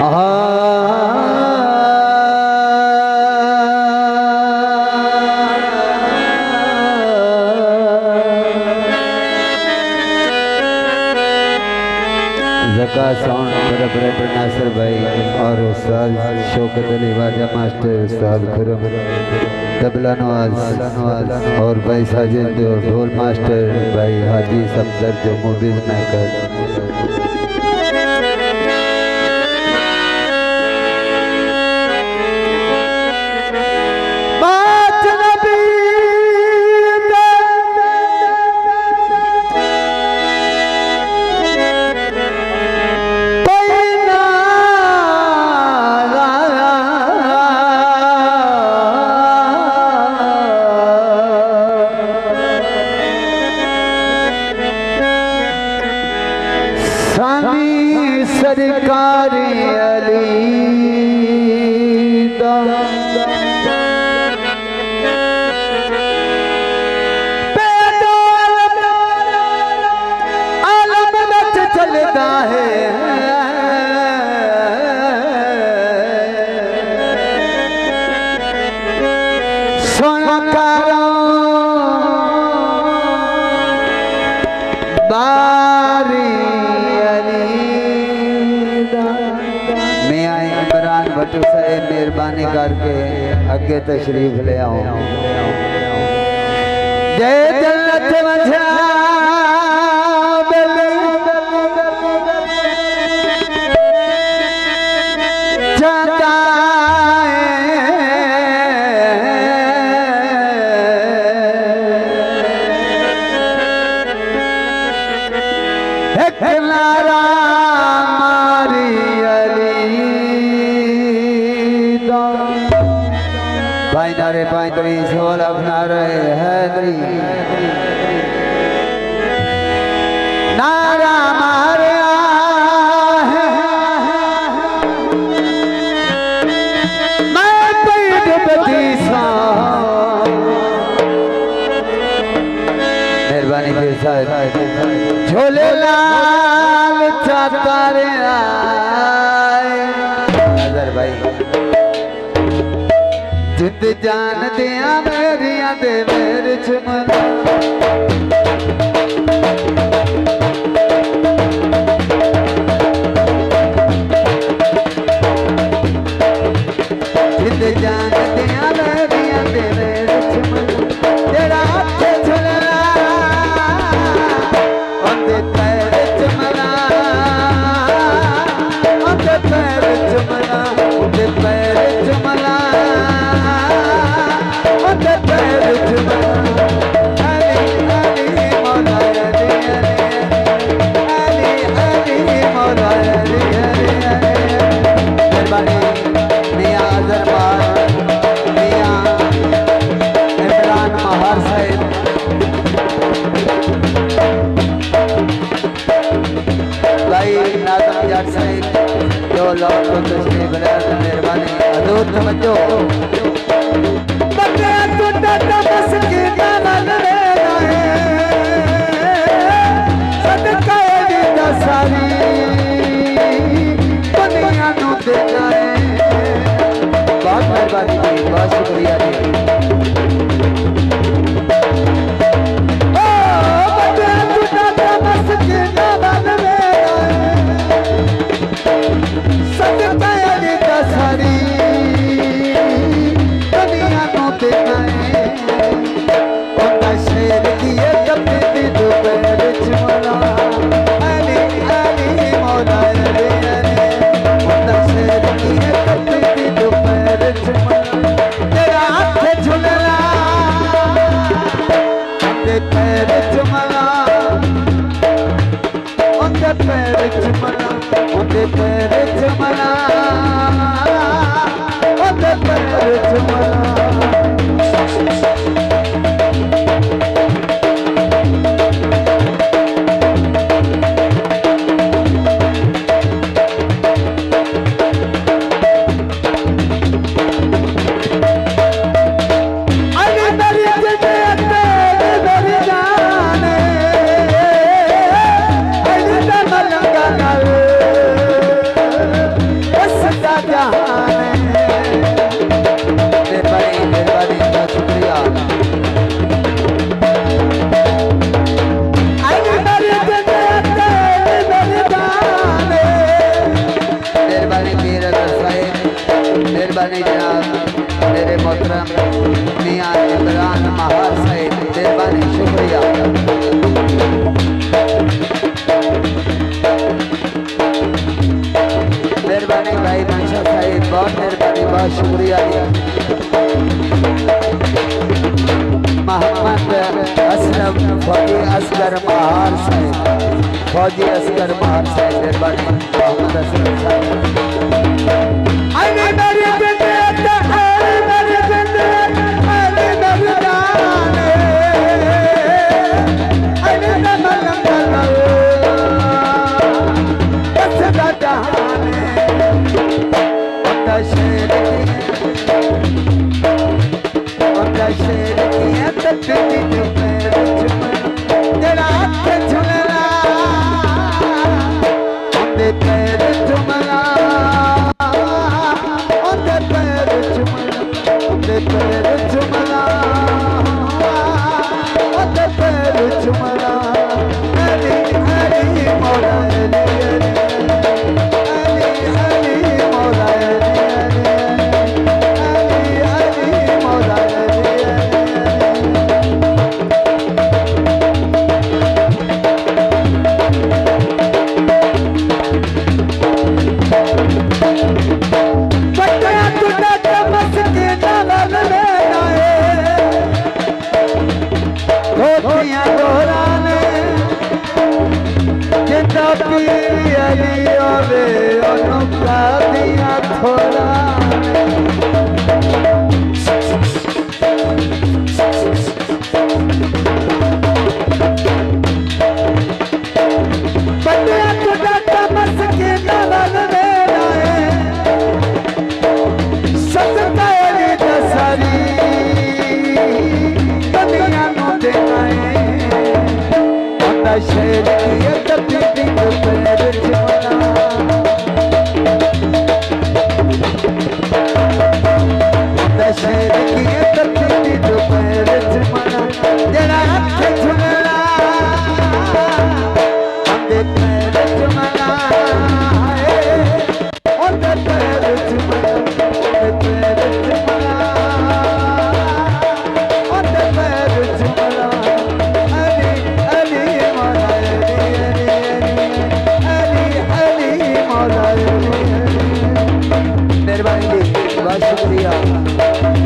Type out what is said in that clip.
जका साउंड मेरे ऑपरेटर नासिर भाई और उस्ताद शौकत अली वाजा मास्टर, उस्ताद खुरम तबला नवाज और भाई साजिद ढोल मास्टर, भाई हाजी सफदर जो मूवीज मेकर। सरकार अली आलम नच चलता है, सोना बारी भट्टू साहब मेहरबानी करके अगे तशरीफ ले आओ। जय जन्नत वंझा जाता है नारा भाई नारे पाई तो सोल अपना रहे हैदरी नारा मारे मैं पीठ बदीसा। मेहरबानी फिर साहब झोले लाल चाहता रे नजर भाई जिद जान दिया मेरिया दे मेरे चमना जिद जान दिया मेरिया दे मेरे चमना तेरा हाथ झुलना ओंदे पैर चमना ओंदे पैर चमना ओंदे पैर चमना मेहरबानी हजूर समझो सारी दुनिया देना है। बहुत मेहरबानी जी, बहुत शुक्रिया जी। पैर चमना मेहरबानी जनाब मेरे मोहतरम मियां इमरान महार साहिब, मेहरबानी शुक्रिया। मेहरबानी भाई मंशा साहिब, बहुत मेहरबानी, बहुत शुक्रिया। मोहम्मद असलम फौजी असगर महार साहिब, फौजी असगर महार साहिब, मेहरबानी मोहम्मद असलम साहिब। मेहरबानी, बहुत शुक्रिया।